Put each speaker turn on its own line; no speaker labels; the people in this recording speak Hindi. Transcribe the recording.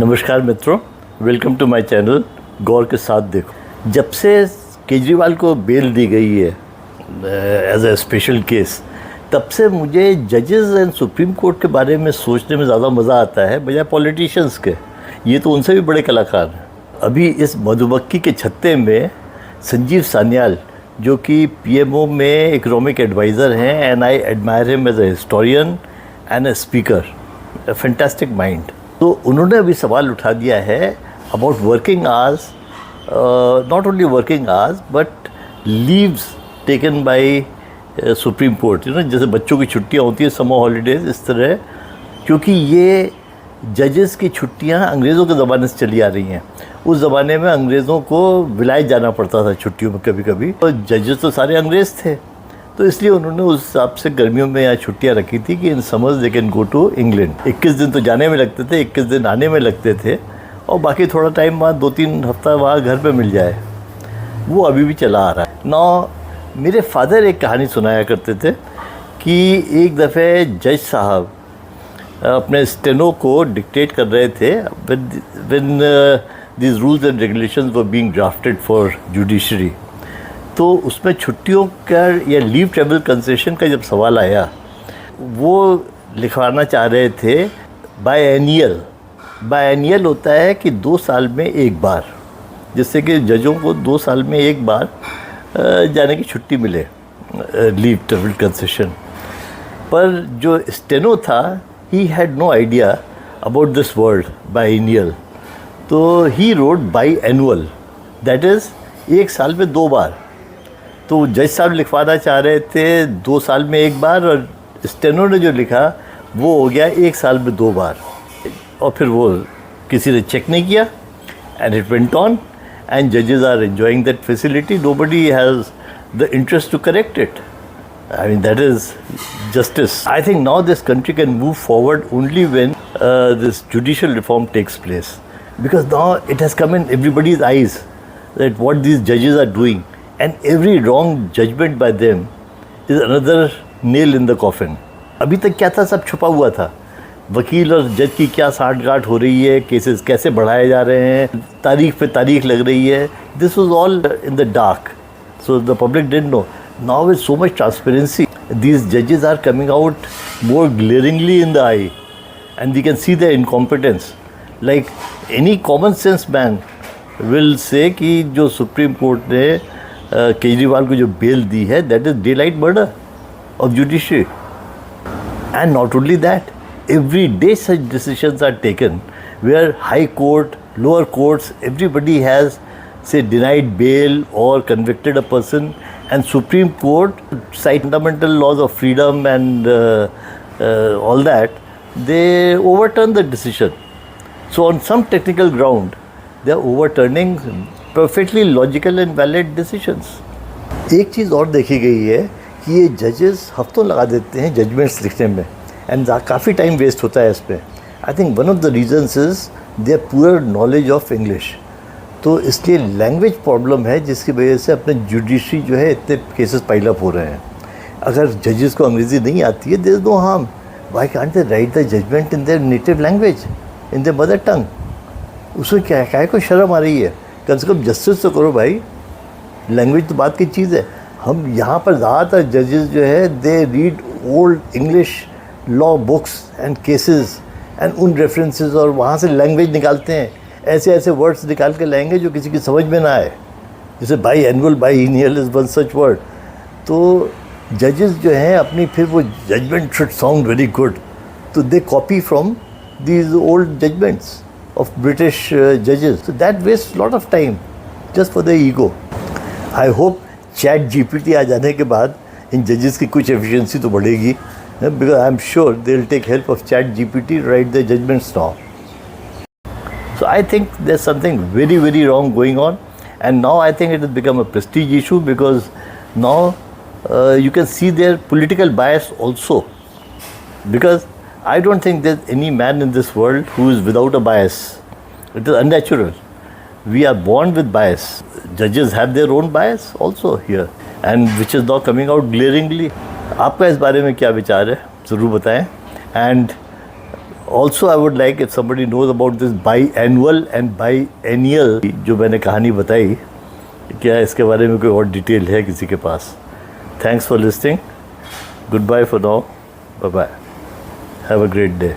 नमस्कार मित्रों, वेलकम टू माय चैनल गौर के साथ देखो। जब से केजरीवाल को बेल दी गई है एज ए स्पेशल केस, तब से मुझे जजेस एंड सुप्रीम कोर्ट के बारे में सोचने में ज़्यादा मज़ा आता है बजाय पॉलिटिशियंस के। ये तो उनसे भी बड़े कलाकार हैं। अभी इस मधुमक्खी के छत्ते में संजीव सान्याल, जो कि पीएमओ में इकोनॉमिक एडवाइज़र हैं, and I admire him as a historian and a speaker, a fantastic mind. तो उन्होंने अभी सवाल उठा दिया है about working hours, not only working hours but leaves taken by Supreme Court. जैसे बच्चों की छुट्टियां होती है, समर हॉलीडेज, इस तरह, क्योंकि ये जजेस की छुट्टियां अंग्रेज़ों के ज़माने से चली आ रही हैं। उस ज़माने में अंग्रेज़ों को विलायत जाना पड़ता था छुट्टियों में कभी कभी, और जजेस तो सारे अंग्रेज़ थे, तो इसलिए उन्होंने उस हिसाब से गर्मियों में यहाँ छुट्टियाँ रखी थी कि in summers they can go to England. 21 दिन तो जाने में लगते थे, 21 दिन आने में लगते थे, और बाकी थोड़ा टाइम वहाँ 2-3 हफ्ता वहाँ घर पे मिल जाए। वो अभी भी चला आ रहा है ना। मेरे फादर एक कहानी सुनाया करते थे कि एक दफ़े जज साहब अपने स्टेनो को डिक्टेट कर रहे थे when these rules and regulations were being drafted for judiciary. तो उसमें छुट्टियों का या लीव ट्रेवल कंसेशन का जब सवाल आया, वो लिखवाना चाह रहे थे बायएनियल। बायएनियल होता है कि 2 साल में एक बार, जिससे कि जजों को 2 साल में एक बार जाने की छुट्टी मिले, लीव ट्रेवल कंसेशन। पर जो स्टेनो था, he had no idea about this word biennial, तो he wrote biannual, that is 1 साल में 2 बार। तो जज साहब लिखवाना चाह रहे थे 2 साल में एक बार, और स्टेनो ने जो लिखा वो हो गया 1 साल में 2 बार। और फिर वो किसी ने चेक नहीं किया, and it went on, and जजेस are enjoying that facility. Nobody has the interest to correct it. I mean, that is justice. I think now this country can move forward only when this judicial reform takes place, because now it has come in everybody's eyes that what these judges are doing, and every wrong judgment by them is another nail in the coffin. अभी तक क्या था, सब छुपा हुआ था। वकील और जज की क्या साठ-गांठ हो रही है, केसेस कैसे बढ़ाए जा रहे हैं, तारीख पे तारीख लग रही है, this was all in the dark, so the public didn't know. Now with so much transparency, these judges are coming out more glaringly in the eye, and we can see their incompetence. Like any common sense man will say कि जो सुप्रीम कोर्ट ने केजरीवाल को जो बेल दी है, that is daylight murder of judiciary. And not only that, every day such decisions are taken where high court, lower courts, everybody has say denied bail or convicted a person, and Supreme Court cite fundamental laws of freedom and all that, they overturn the decision. So on some technical ground, they are overturning perfectly logical and valid decisions. एक चीज़ और देखी गई है कि ये जजेस हफ्तों लगा देते हैं जजमेंट्स लिखने में, एंड काफ़ी टाइम वेस्ट होता है इस पर। I think one of the reasons is their poor knowledge of English. तो इसलिए लैंग्वेज प्रॉब्लम है, जिसकी वजह से अपने जुडिशरी जो है इतने केसेस पाइल अप हो रहे हैं। अगर जजेस को अंग्रेज़ी नहीं आती है, there is no harm, why can't they write the judgement in their native language, in their mother tongue. उसमें क्या को शर्म आ रही है? कम से कम जस्टिस तो करो भाई। लैंग्वेज तो बात की चीज़ है। हम यहाँ पर ज़्यादातर जजेस जो है, they read old English law books and cases and उन रेफरेंसेस, और वहाँ से लैंग्वेज निकालते हैं, ऐसे ऐसे वर्ड्स निकाल के लाएंगे जो किसी की समझ में ना आए। जैसे biannual, biennial is one such word. तो जजेस जो हैं अपनी, फिर वो judgement should sound very good, तो they copy from these old judgements of British जजेस, so that wastes lot of time just for their ego. I hope ChatGPT आ जाने के बाद इन जजेस की कुछ एफिशिएंसी तो बढ़ेगी, because I am sure they will take help of chat GPT to write their judgments now. So I think there's something very, very wrong going on, and now I think it has become a prestige issue, because now you can see their political bias also, because I don't think there's any man in this world who is without a bias. It is unnatural. We are born with bias. Judges have their own bias also here, and which is now coming out glaringly. आपका इस बारे में क्या विचार है, ज़रूर बताएं। And also I would like if somebody knows about this biannual and biennial जो मैंने कहानी बताई, क्या इसके बारे में कोई और डिटेल है किसी के पास? Thanks for listening. Goodbye for now. Bye bye. Have a great day.